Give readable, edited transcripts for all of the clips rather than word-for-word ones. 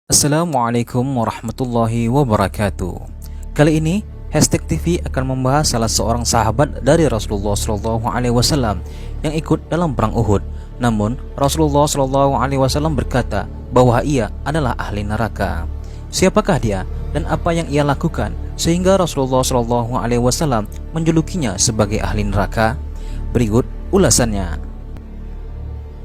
Assalamualaikum warahmatullahi wabarakatuh. Kali ini Hashtag TV akan membahas salah seorang sahabat dari Rasulullah SAW yang ikut dalam perang Uhud. Namun Rasulullah SAW berkata bahwa ia adalah ahli neraka. Siapakah dia dan apa yang ia lakukan sehingga Rasulullah SAW menjulukinya sebagai ahli neraka? Berikut ulasannya.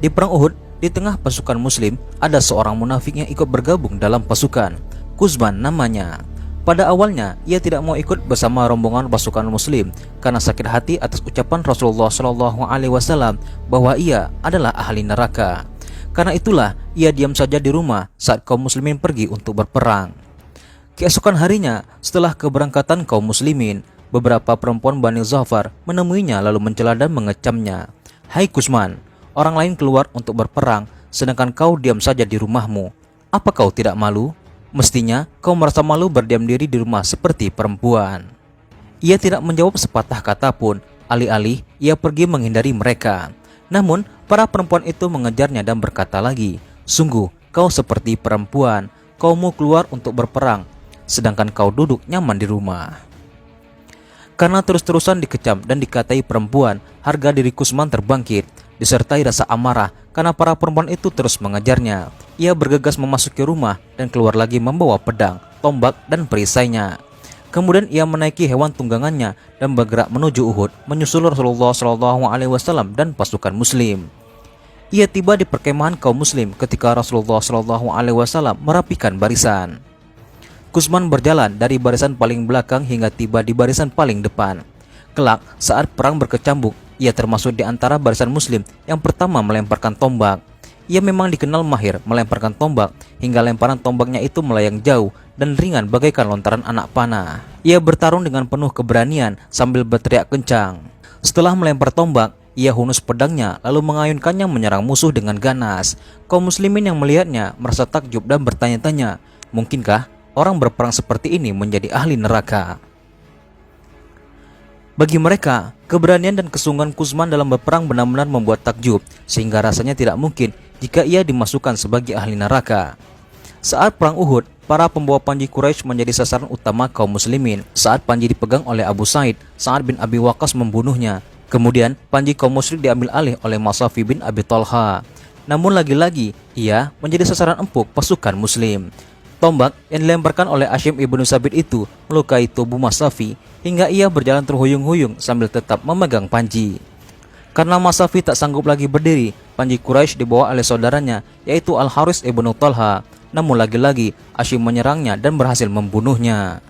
Di perang Uhud, di tengah pasukan muslim, ada seorang munafik yang ikut bergabung dalam pasukan. Kuzman namanya. Pada awalnya, ia tidak mau ikut bersama rombongan pasukan muslim karena sakit hati atas ucapan Rasulullah SAW bahwa ia adalah ahli neraka. Karena itulah, ia diam saja di rumah saat kaum muslimin pergi untuk berperang. Keesokan harinya, setelah keberangkatan kaum muslimin, beberapa perempuan Bani Zafar menemuinya lalu mencela dan mengecamnya. "Hai Kuzman, orang lain keluar untuk berperang, sedangkan kau diam saja di rumahmu. Apa kau tidak malu? Mestinya kau merasa malu berdiam diri di rumah seperti perempuan." Ia tidak menjawab sepatah kata pun, alih-alih ia pergi menghindari mereka. Namun, para perempuan itu mengejarnya dan berkata lagi, "Sungguh, kau seperti perempuan. Kau mau keluar untuk berperang, sedangkan kau duduk nyaman di rumah." Karena terus-terusan dikecam dan dikatai perempuan, harga diri Kuzman terbangkit, disertai rasa amarah karena para perempuan itu terus mengejarnya. Ia bergegas memasuki rumah dan keluar lagi membawa pedang, tombak, dan perisainya. Kemudian ia menaiki hewan tunggangannya dan bergerak menuju Uhud, menyusul Rasulullah SAW dan pasukan muslim. Ia tiba di perkemahan kaum muslim ketika Rasulullah SAW merapikan barisan. Kuzman berjalan dari barisan paling belakang hingga tiba di barisan paling depan. Kelak, saat perang berkecambuk, ia termasuk di antara barisan muslim yang pertama melemparkan tombak. Ia memang dikenal mahir melemparkan tombak, hingga lemparan tombaknya itu melayang jauh dan ringan bagaikan lontaran anak panah. Ia bertarung dengan penuh keberanian sambil berteriak kencang. Setelah melempar tombak, ia hunus pedangnya lalu mengayunkannya menyerang musuh dengan ganas. Kaum muslimin yang melihatnya merasa takjub dan bertanya-tanya, mungkinkah orang berperang seperti ini menjadi ahli neraka? Bagi mereka, keberanian dan kesungguhan Kuzman dalam berperang benar-benar membuat takjub, sehingga rasanya tidak mungkin jika ia dimasukkan sebagai ahli neraka. Saat perang Uhud, para pembawa panji Quraisy menjadi sasaran utama kaum muslimin. Saat panji dipegang oleh Abu Said, Sa'ad bin Abi Waqqas membunuhnya. Kemudian panji kaum musyrik diambil alih oleh Masafi bin Abi Talha. Namun lagi-lagi, ia menjadi sasaran empuk pasukan muslim. Tombak yang dilemparkan oleh Hashim ibnu Sabit itu melukai tubuh Masafi hingga ia berjalan terhuyung-huyung sambil tetap memegang panji. Karena Masafi tak sanggup lagi berdiri, panji Quraisy dibawa oleh saudaranya yaitu Al-Haris ibnu Talha. Namun lagi-lagi Hashim menyerangnya dan berhasil membunuhnya.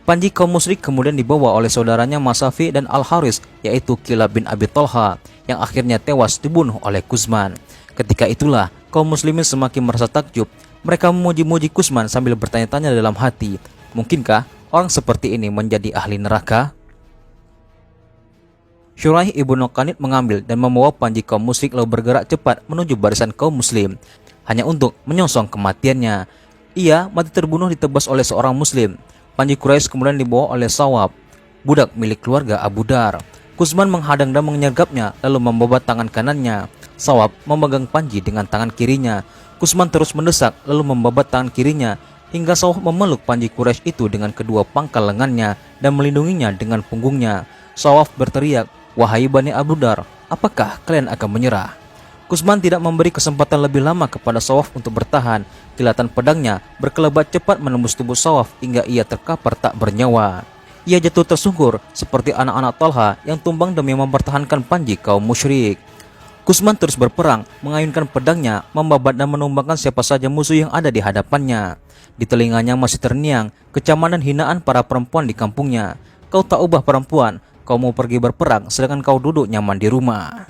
Panji kaum musyrik kemudian dibawa oleh saudaranya Masafi dan Al-Haris yaitu Kilab bin Abi Talha yang akhirnya tewas dibunuh oleh Kuzman. Ketika itulah kaum muslimin semakin merasa takjub. Mereka memuji-muji Kuzman sambil bertanya-tanya dalam hati, mungkinkah orang seperti ini menjadi ahli neraka? Syuraih ibnu Qanid mengambil dan membawa panji kaum musyrik lalu bergerak cepat menuju barisan kaum muslim, hanya untuk menyongsong kematiannya. Ia mati terbunuh ditebas oleh seorang muslim. Panji Quraisy kemudian dibawa oleh Sawab, budak milik keluarga Abu Dar. Kuzman menghadang dan menyergapnya lalu membabat tangan kanannya. Sawab memegang panji dengan tangan kirinya. Kuzman terus mendesak lalu membabat tangan kirinya hingga Sawab memeluk panji Quraisy itu dengan kedua pangkal lengannya dan melindunginya dengan punggungnya. Sawab berteriak, "Wahai Bani Abu Dar, apakah kalian akan menyerah?" Kuzman tidak memberi kesempatan lebih lama kepada Sawab untuk bertahan. Kilatan pedangnya berkelebat cepat menembus tubuh Sawab hingga ia terkapar tak bernyawa. Ia jatuh tersungkur seperti anak-anak Talha yang tumbang demi mempertahankan panji kaum musyrik. Kuzman terus berperang, mengayunkan pedangnya, membabat dan menumbangkan siapa saja musuh yang ada di hadapannya. Di telinganya masih terniang kecaman dan hinaan para perempuan di kampungnya. "Kau tak ubah perempuan, kau mau pergi berperang sedangkan kau duduk nyaman di rumah."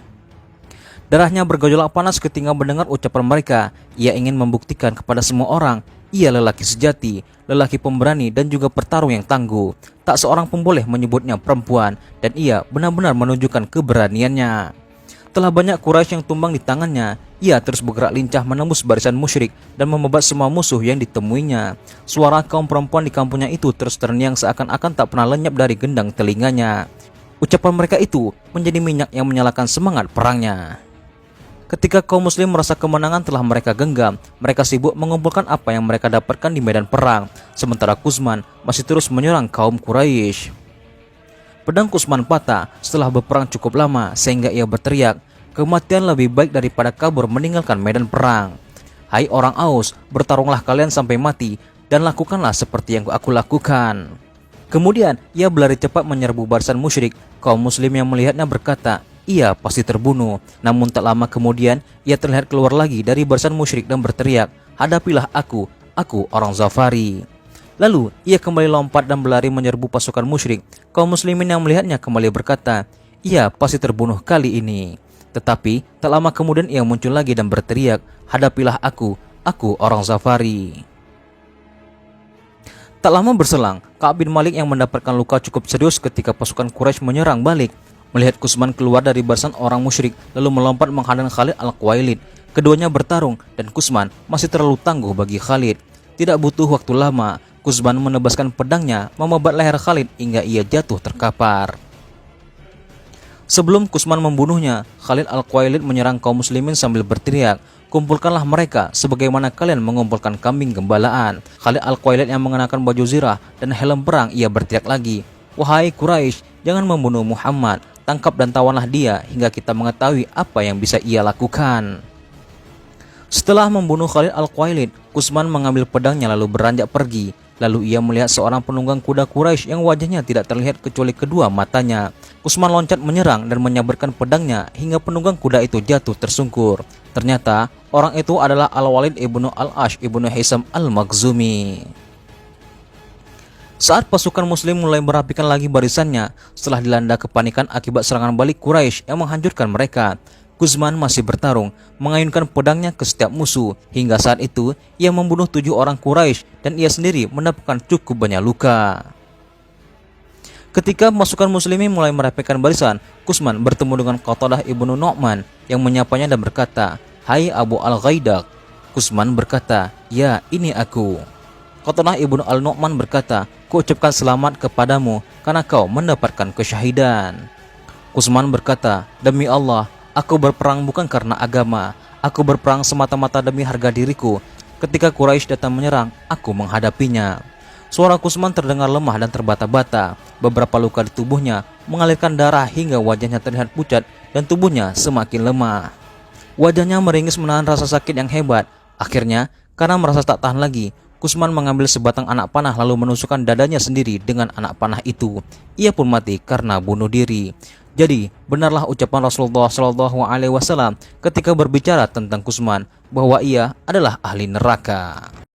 Darahnya bergejolak panas ketika mendengar ucapan mereka. Ia ingin membuktikan kepada semua orang, ia lelaki sejati, lelaki pemberani dan juga petarung yang tangguh. Tak seorang pun boleh menyebutnya perempuan dan ia benar-benar menunjukkan keberaniannya. Setelah banyak Quraisy yang tumbang di tangannya, ia terus bergerak lincah menembus barisan musyrik dan membabat semua musuh yang ditemuinya. Suara kaum perempuan di kampungnya itu terus terngiang seakan-akan tak pernah lenyap dari gendang telinganya. Ucapan mereka itu menjadi minyak yang menyalakan semangat perangnya. Ketika kaum muslim merasa kemenangan telah mereka genggam, mereka sibuk mengumpulkan apa yang mereka dapatkan di medan perang, sementara Kutsman masih terus menyerang kaum Quraisy. Pedang Kutsman patah setelah berperang cukup lama sehingga ia berteriak, "Kematian lebih baik daripada kabur meninggalkan medan perang. Hai orang Aus, bertarunglah kalian sampai mati dan lakukanlah seperti yang aku lakukan." Kemudian ia berlari cepat menyerbu barisan musyrik. Kaum muslim yang melihatnya berkata, "Ia pasti terbunuh." Namun tak lama kemudian ia terlihat keluar lagi dari barisan musyrik dan berteriak, "Hadapilah aku orang Zafari." Lalu ia kembali lompat dan berlari menyerbu pasukan musyrik. Kaum muslimin yang melihatnya kembali berkata, "Ia pasti terbunuh kali ini." Tetapi tak lama kemudian ia muncul lagi dan berteriak, "Hadapilah aku orang Zafari." Tak lama berselang, Ka'ab bin Malik yang mendapatkan luka cukup serius ketika pasukan Quraisy menyerang balik. Melihat Kutsman keluar dari barisan orang musyrik lalu melompat menghadang Khalid al-Khuwailid. Keduanya bertarung dan Kutsman masih terlalu tangguh bagi Khalid. Tidak butuh waktu lama, Kutsman menebaskan pedangnya membabat leher Khalid hingga ia jatuh terkapar. Sebelum Kutsman membunuhnya, Khalid al-Khuwailid menyerang kaum muslimin sambil berteriak, "Kumpulkanlah mereka sebagaimana kalian mengumpulkan kambing gembalaan." Khalid al-Khuwailid yang mengenakan baju zirah dan helm perang ia berteriak lagi, "Wahai Quraisy, jangan membunuh Muhammad. Tangkap dan tawanlah dia hingga kita mengetahui apa yang bisa ia lakukan." Setelah membunuh Khalid al-Khuwailid, Kutsman mengambil pedangnya lalu beranjak pergi. Lalu ia melihat seorang penunggang kuda Quraisy yang wajahnya tidak terlihat kecuali kedua matanya. Kutsman loncat menyerang dan menyabarkan pedangnya hingga penunggang kuda itu jatuh tersungkur. Ternyata orang itu adalah Al-Walid ibnu Al-Ash ibnu Hisam al-Makhzumi. Saat pasukan muslim mulai merapikan lagi barisannya setelah dilanda kepanikan akibat serangan balik Quraisy yang menghancurkan mereka, Kutsman masih bertarung, mengayunkan pedangnya ke setiap musuh. Hingga saat itu, ia membunuh 7 orang Quraisy dan ia sendiri mendapatkan cukup banyak luka. Ketika pasukan muslimin mulai merapikan barisan, Kutsman bertemu dengan Qatadah ibnu Nu'man yang menyapanya dan berkata, "Hai Abu Al-Ghaidak." Kutsman berkata, "Ya, ini aku." Qatadah ibnu Al-Nu'man berkata, "Kuucapkan selamat kepadamu karena kau mendapatkan kesyahidan." Kutsman berkata, "Demi Allah, aku berperang bukan karena agama. Aku berperang semata-mata demi harga diriku. Ketika Quraisy datang menyerang, aku menghadapinya." Suara Kutsman terdengar lemah dan terbata-bata. Beberapa luka di tubuhnya mengalirkan darah hingga wajahnya terlihat pucat dan tubuhnya semakin lemah. Wajahnya meringis menahan rasa sakit yang hebat. Akhirnya, karena merasa tak tahan lagi, Kutsman mengambil sebatang anak panah lalu menusukkan dadanya sendiri dengan anak panah itu. Ia pun mati karena bunuh diri. Jadi, benarlah ucapan Rasulullah SAW ketika berbicara tentang Kutsman bahwa ia adalah ahli neraka.